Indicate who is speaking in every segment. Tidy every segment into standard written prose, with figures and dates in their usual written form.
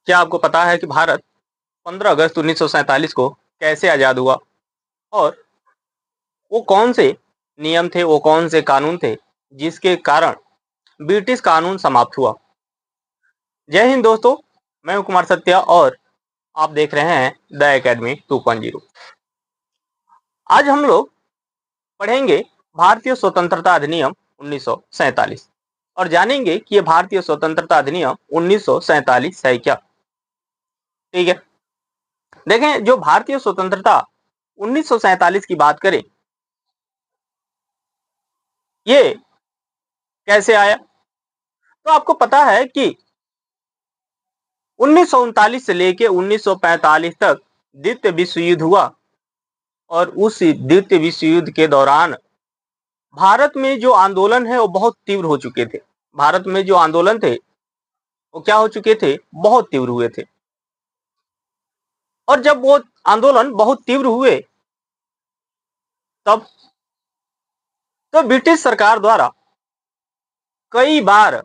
Speaker 1: क्या आपको पता है कि भारत 15 अगस्त 1947 को कैसे आजाद हुआ और वो कौन से नियम थे, वो कौन से कानून थे जिसके कारण ब्रिटिश कानून समाप्त हुआ? जय हिंद दोस्तों, मैं हूं कुमार सत्या और आप देख रहे हैं द एकेडमी 2.0। आज हम लोग पढ़ेंगे भारतीय स्वतंत्रता अधिनियम 1947 और जानेंगे कि ये भारतीय स्वतंत्रता अधिनियम 1947 है क्या। ठीक है, देखें, जो भारतीय स्वतंत्रता 1947 की बात करें, ये कैसे आया? तो आपको पता है कि 1939 से लेकर 1945 तक द्वितीय विश्व युद्ध हुआ और उस द्वितीय विश्व युद्ध के दौरान भारत में जो आंदोलन है वो बहुत तीव्र हो चुके थे। भारत में जो आंदोलन थे वो क्या हो चुके थे? बहुत तीव्र हुए थे। और जब वो आंदोलन बहुत तीव्र हुए तब तो ब्रिटिश सरकार द्वारा कई बार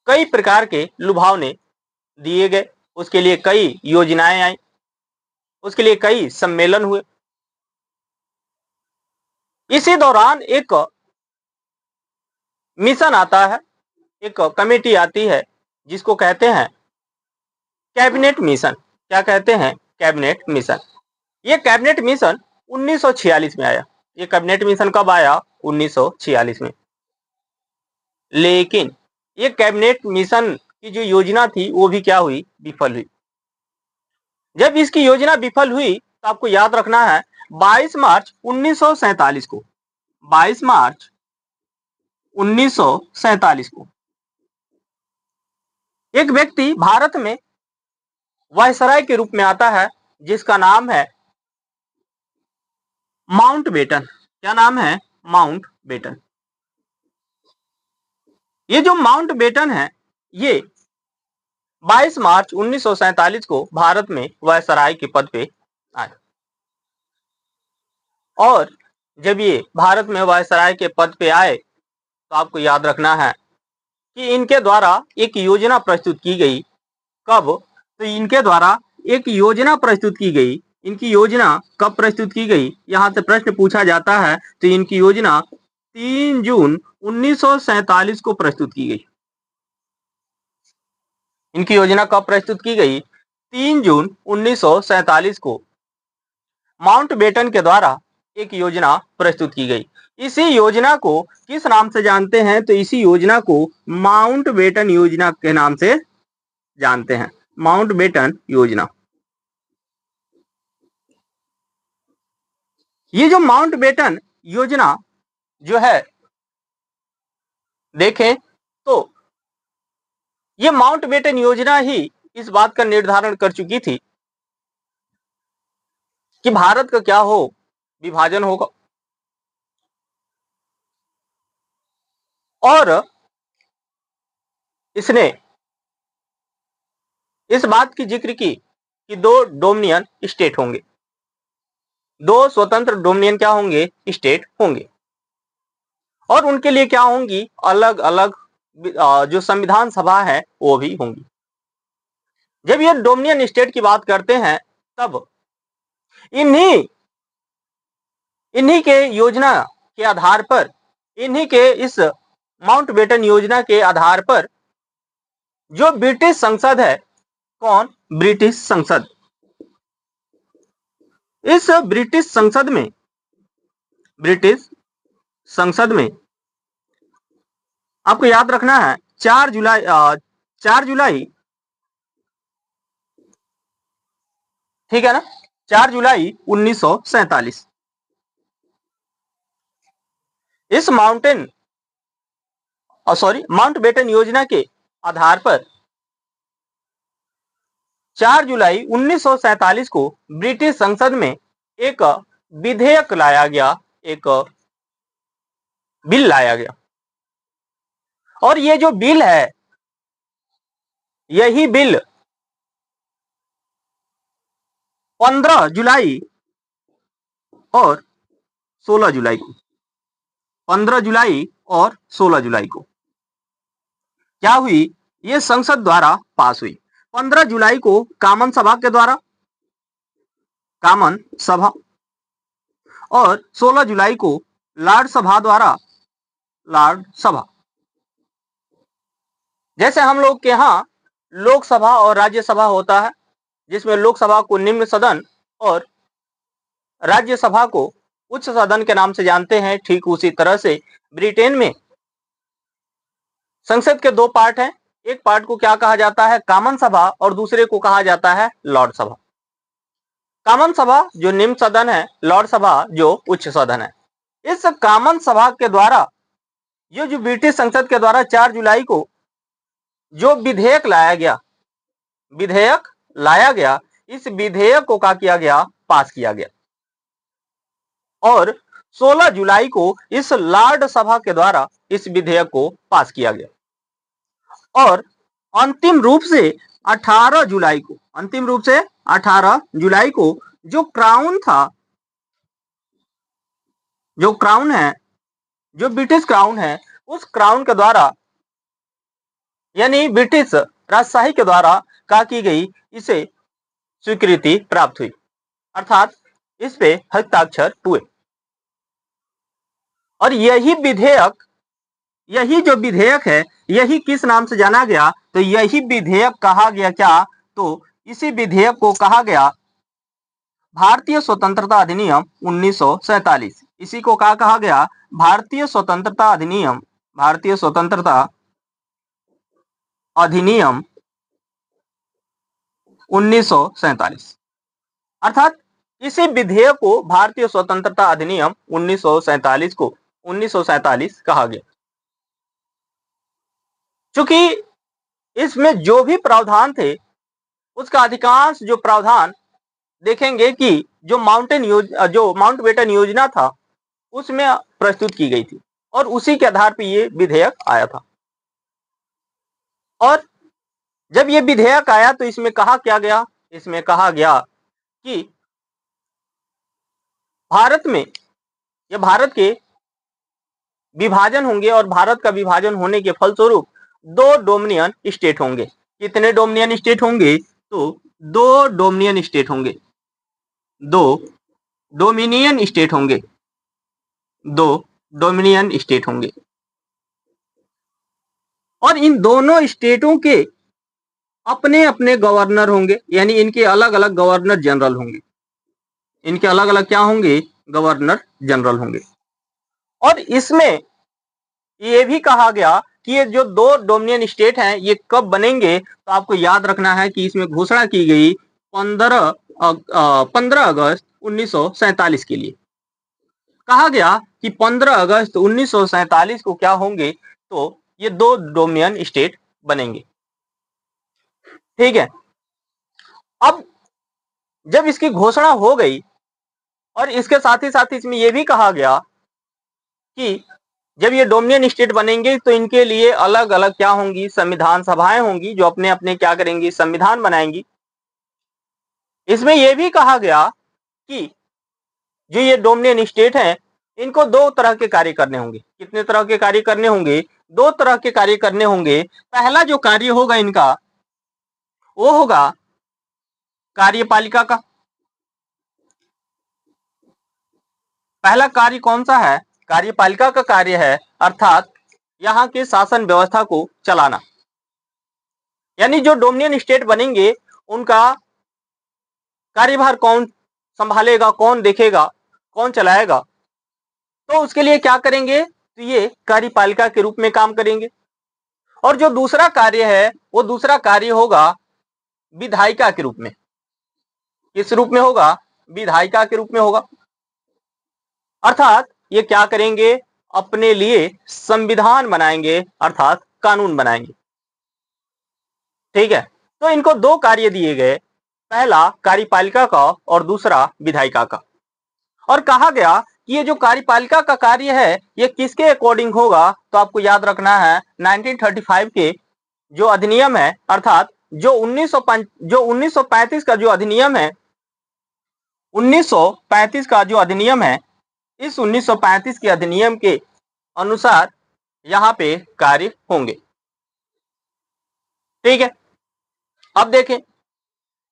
Speaker 1: कई प्रकार के लुभावने दिए गए, उसके लिए कई योजनाएं आई, उसके लिए कई सम्मेलन हुए। इसी दौरान एक मिशन आता है, एक कमेटी आती है जिसको कहते हैं कैबिनेट मिशन। क्या कहते हैं? Cabinet mission. ये कैबिनेट मिशन 1946 में आया। ये कैबिनेट मिशन कब आया? 1946 में। लेकिन ये कैबिनेट मिशन की जो योजना थी वो भी क्या हुई? विफल हुई। जब इसकी योजना विफल हुई तो आपको याद रखना है 22 मार्च 1947 को, 22 मार्च 1947 को एक व्यक्ति भारत में वायसराय के रूप में आता है जिसका नाम है माउंटबेटन। क्या नाम है? माउंटबेटन। ये जो माउंटबेटन है, ये 22 मार्च 1947 को भारत में वायसराय के पद पे आए और जब ये भारत में वायसराय के पद पे आए तो आपको याद रखना है कि इनके द्वारा एक योजना प्रस्तुत की गई। कब? तो इनके द्वारा एक योजना प्रस्तुत की गई। इनकी योजना कब प्रस्तुत की गई? यहां से प्रश्न पूछा जाता है। तो इनकी योजना 3 जून 1947 को प्रस्तुत की गई। इनकी योजना कब प्रस्तुत की गई? 3 जून 1947 को माउंटबेटन के द्वारा एक योजना प्रस्तुत की गई। इसी योजना को किस नाम से जानते हैं? तो इसी योजना को माउंटबेटन योजना के नाम से जानते हैं। माउंटबेटन योजना। ये जो माउंटबेटन योजना जो है, देखें तो ये माउंटबेटन योजना ही इस बात का निर्धारण कर चुकी थी कि भारत का क्या हो? विभाजन होगा। और इसने इस बात की जिक्र की कि 2 डोमिनियन स्टेट होंगे, 2 स्वतंत्र डोमिनियन क्या होंगे? स्टेट होंगे। और उनके लिए क्या होंगी? अलग अलग जो संविधान सभा है वो भी होंगी। जब ये डोमिनियन स्टेट की बात करते हैं तब इन्हीं इन्हीं के योजना के आधार पर, इन्हीं के इस माउंटबेटन योजना के आधार पर जो ब्रिटिश संसद है, कौन? ब्रिटिश संसद। इस ब्रिटिश संसद में आपको याद रखना है 4 जुलाई, ठीक है ना, 4 जुलाई 1947 इस माउंटबेटन योजना के आधार पर 4 जुलाई 1947 को ब्रिटिश संसद में एक विधेयक लाया गया, एक बिल लाया गया। और ये जो बिल है, यही बिल 15 जुलाई और 16 जुलाई को, 15 जुलाई और 16 जुलाई को क्या हुई? ये संसद द्वारा पास हुई। 15 जुलाई को कॉमन सभा के द्वारा, कॉमन सभा, और 16 जुलाई को लॉर्ड सभा द्वारा, लॉर्ड सभा। जैसे हम लोग के यहाँ लोकसभा और राज्यसभा होता है, जिसमें लोकसभा को निम्न सदन और राज्यसभा को उच्च सदन के नाम से जानते हैं, ठीक उसी तरह से ब्रिटेन में संसद के दो पार्ट हैं। एक पार्ट को क्या कहा जाता है, कॉमन सभा, और दूसरे को कहा जाता है लॉर्ड सभा। कॉमन सभा जो निम्न सदन है, लॉर्ड सभा जो उच्च सदन है। इस कॉमन सभा के द्वारा, ये जो ब्रिटिश संसद के द्वारा 4 जुलाई को जो विधेयक लाया गया, इस विधेयक को क्या किया गया, पास किया गया। और 16 जुलाई को इस लॉर्ड सभा के द्वारा इस विधेयक को पास किया गया। और अंतिम रूप से 18 जुलाई को, अंतिम रूप से 18 जुलाई को जो क्राउन था, जो क्राउन है, जो ब्रिटिश क्राउन है, उस क्राउन के द्वारा, यानी ब्रिटिश राजशाही के द्वारा क्या की गई, इसे स्वीकृति प्राप्त हुई, अर्थात इस पे हस्ताक्षर हुए। और यही विधेयक, यही जो विधेयक है, यही किस नाम से जाना गया, तो यही विधेयक कहा गया क्या, तो इसी विधेयक को कहा गया भारतीय स्वतंत्रता अधिनियम 1947। इसी को क्या कहा गया, भारतीय स्वतंत्रता अधिनियम, भारतीय स्वतंत्रता अधिनियम 1947। अर्थात इसी विधेयक को भारतीय स्वतंत्रता अधिनियम 1947 को 1947 कहा गया। चूंकि इसमें जो भी प्रावधान थे, उसका अधिकांश जो प्रावधान देखेंगे कि जो माउंटबेटन योजना था, उसमें प्रस्तुत की गई थी, और उसी के आधार पर ये विधेयक आया था। और जब ये विधेयक आया तो इसमें कहा क्या गया, इसमें कहा गया कि भारत में, ये भारत के विभाजन होंगे, और भारत का विभाजन होने के फलस्वरूप 2 डोमिनियन स्टेट होंगे। कितने डोमिनियन स्टेट होंगे, तो 2 डोमिनियन स्टेट होंगे, 2 डोमिनियन स्टेट होंगे, 2 डोमिनियन स्टेट होंगे। और इन दोनों स्टेटों के अपने अपने गवर्नर होंगे, यानी इनके अलग अलग गवर्नर जनरल होंगे, इनके अलग अलग क्या होंगे, गवर्नर जनरल होंगे। और इसमें ये भी कहा गया कि ये जो 2 डोमिनियन स्टेट हैं, ये कब बनेंगे, तो आपको याद रखना है कि इसमें घोषणा की गई 15 अगस्त 1947 के लिए। कहा गया कि 15 अगस्त 1947 को क्या होंगे, तो ये 2 डोमिनियन स्टेट बनेंगे। ठीक है। अब जब इसकी घोषणा हो गई, और इसके साथ ही साथ इसमें यह भी कहा गया कि जब ये डोमिनियन स्टेट बनेंगे तो इनके लिए अलग अलग क्या होंगी, संविधान सभाएं होंगी, जो अपने अपने क्या करेंगी, संविधान बनाएंगी। इसमें यह भी कहा गया कि जो ये डोमिनियन स्टेट हैं, इनको 2 तरह के कार्य करने होंगे। कितने तरह के कार्य करने होंगे, 2 तरह के कार्य करने होंगे। पहला जो कार्य होगा इनका, वो होगा कार्यपालिका का। पहला कार्य कौन सा है, कार्यपालिका का कार्य है, अर्थात यहाँ के शासन व्यवस्था को चलाना। यानी जो डोमिनियन स्टेट बनेंगे, उनका कार्यभार कौन संभालेगा, कौन देखेगा, कौन चलाएगा, तो उसके लिए क्या करेंगे, तो ये कार्यपालिका के रूप में काम करेंगे। और जो दूसरा कार्य है, वो दूसरा कार्य होगा विधायिका के रूप में। किस रूप में होगा, विधायिका के रूप में होगा। अर्थात ये क्या करेंगे, अपने लिए संविधान बनाएंगे, अर्थात कानून बनाएंगे। ठीक है। तो इनको 2 कार्य दिए गए, पहला कार्यपालिका का और दूसरा विधायिका का। और कहा गया कि ये जो कार्यपालिका का कार्य है, ये किसके अकॉर्डिंग होगा, तो आपको याद रखना है 1935 के जो अधिनियम है, अर्थात जो 1935 का जो अधिनियम है, 1935 का जो अधिनियम है, इस 1935 के अधिनियम के अनुसार यहाँ पे कार्य होंगे। ठीक है। अब देखें,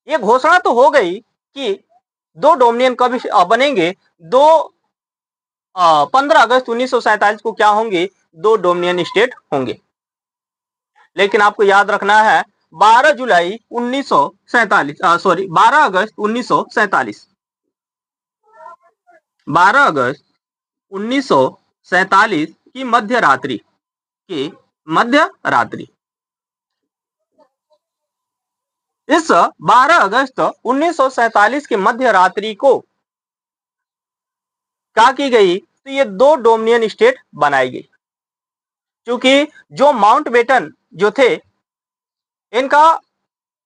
Speaker 1: ये घोषणा तो हो गई कि दो डोमिनियन कब बनेंगे, दो 15 अगस्त 1947 को क्या होंगे, दो डोमिनियन स्टेट होंगे। लेकिन आपको याद रखना है 12 जुलाई 1947, सॉरी 12 अगस्त 1947, 12 अगस्त 1947 की मध्य रात्रि, इस 12 अगस्त 1947 की मध्य रात्रि को क्या की गई, तो ये दो डोमिनियन स्टेट बनाई गई। क्योंकि जो माउंटबेटन जो थे, इनका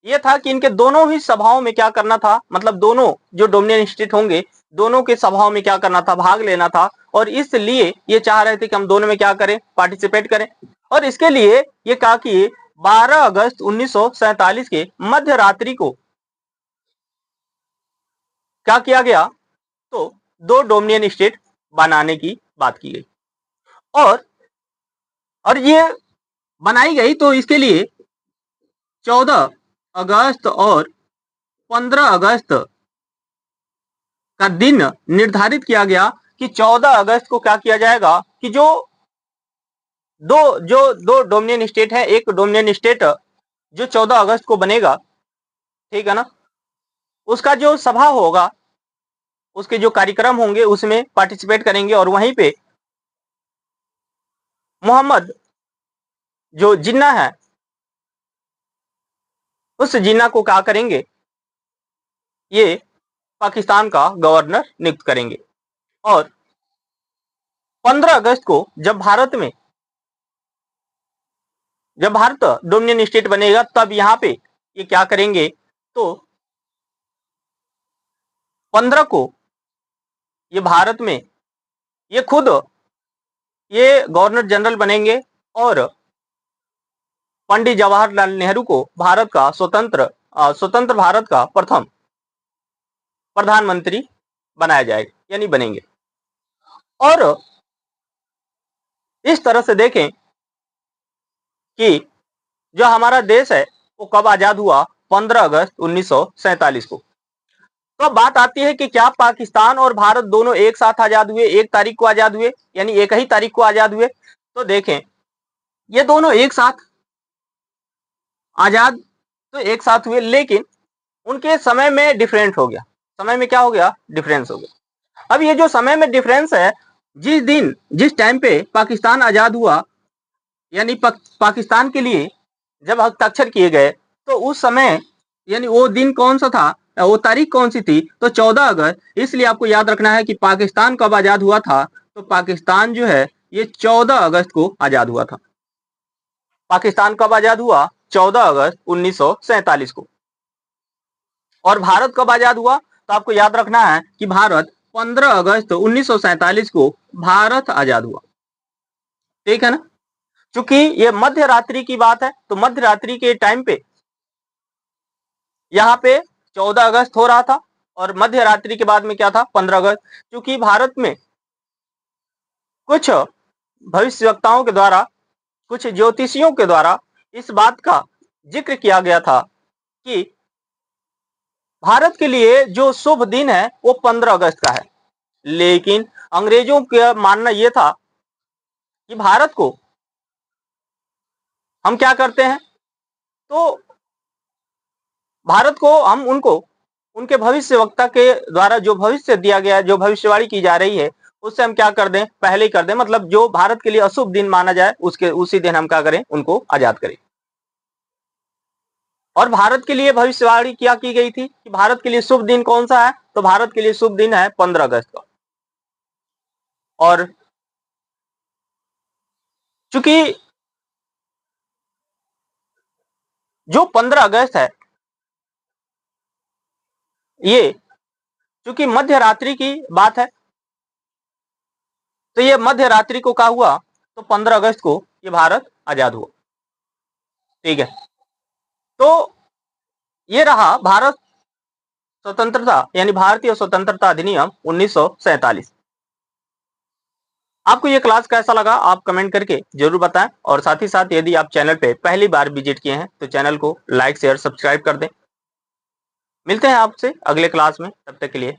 Speaker 1: ये था कि इनके दोनों ही सभाओं में क्या करना था, मतलब दोनों जो डोमिनियन स्टेट होंगे, दोनों के सभाओं में क्या करना था, भाग लेना था। और इसलिए ये चाह रहे थे कि हम दोनों में क्या करें, पार्टिसिपेट करें। और इसके लिए ये कहा कि 12 अगस्त 1947 के मध्य रात्रि को क्या किया गया, तो दो डोमिनियन स्टेट बनाने की बात की गई। और ये बनाई गई, तो इसके लिए 14 अगस्त और 15 अगस्त का दिन निर्धारित किया गया कि 14 अगस्त को क्या किया जाएगा, कि जो दो डोमिनियन स्टेट है, एक डोमिनियन स्टेट जो 14 अगस्त को बनेगा, ठीक है ना, उसका जो सभा होगा, उसके जो कार्यक्रम होंगे उसमें पार्टिसिपेट करेंगे। और वहीं पे मोहम्मद जो जिन्ना है, उस जिन्ना को क्या करेंगे, ये पाकिस्तान का गवर्नर नियुक्त करेंगे। और 15 अगस्त को जब भारत डोमिनियन स्टेट बनेगा, तब यहाँ पे ये क्या करेंगे, तो 15 को ये भारत में ये खुद ये गवर्नर जनरल बनेंगे और पंडित जवाहरलाल नेहरू को स्वतंत्र भारत का प्रथम प्रधानमंत्री बनाया जाएगा, यानी बनेंगे। और इस तरह से देखें कि जो हमारा देश है वो कब आजाद हुआ, 15 अगस्त 1947 को। तो अब बात आती है कि क्या पाकिस्तान और भारत दोनों एक साथ आजाद हुए, एक तारीख को आजाद हुए, यानी एक ही तारीख को आजाद हुए। तो देखें, ये दोनों एक साथ आजाद तो एक साथ हुए, लेकिन उनके समय में डिफरेंट हो गया। समय में क्या हो गया, डिफरेंस हो गया। अब ये जो समय में डिफरेंस है, जिस टाइम पे पाकिस्तान आजाद हुआ, यानी पाकिस्तान के लिए जब हस्ताक्षर किए गए, तो उस समय यानी वो दिन कौन सा था, वो तारीख कौन सी थी, तो 14 अगस्त। इसलिए आपको याद रखना है कि पाकिस्तान कब आजाद हुआ था, तो पाकिस्तान जो है ये 14 अगस्त को आजाद हुआ था। पाकिस्तान कब आजाद हुआ, 14 अगस्त 1947 को। और भारत कब आजाद हुआ, तो आपको याद रखना है कि भारत 15 अगस्त 1947 को भारत आजाद हुआ। ठीक है ना। चूंकि ये मध्य रात्रि की बात है, तो मध्य रात्रि के टाइम पे यहाँ पे 14 अगस्त हो रहा था, और मध्य रात्रि के बाद में क्या था, 15 अगस्त। क्योंकि भारत में कुछ भविष्यवक्ताओं के द्वारा, कुछ ज्योतिषियों के द्वारा इस बात का जिक्र किया गया था कि भारत के लिए जो शुभ दिन है वो 15 अगस्त का है। लेकिन अंग्रेजों का मानना यह था कि भारत को हम क्या करते हैं, तो भारत को हम उनके भविष्यवक्ता के द्वारा जो भविष्य दिया गया है, जो भविष्यवाणी की जा रही है, उससे हम क्या कर दें, पहले ही कर दें। मतलब जो भारत के लिए अशुभ दिन माना जाए, उसी दिन हम क्या करें, उनको आजाद करें। और भारत के लिए भविष्यवाणी क्या की गई थी कि भारत के लिए शुभ दिन कौन सा है, तो भारत के लिए शुभ दिन है 15 अगस्त का। और चूंकि जो 15 अगस्त है, ये चूंकि मध्य रात्रि की बात है, तो ये मध्य रात्रि को क्या हुआ, तो 15 अगस्त को ये भारत आजाद हुआ। ठीक है। तो ये रहा भारत स्वतंत्रता, यानी भारतीय स्वतंत्रता अधिनियम 1947। आपको ये क्लास कैसा लगा आप कमेंट करके जरूर बताएं और साथ ही साथ यदि आप चैनल पे पहली बार विजिट किए हैं तो चैनल को लाइक शेयर सब्सक्राइब कर दें। मिलते हैं आपसे अगले क्लास में, तब तक के लिए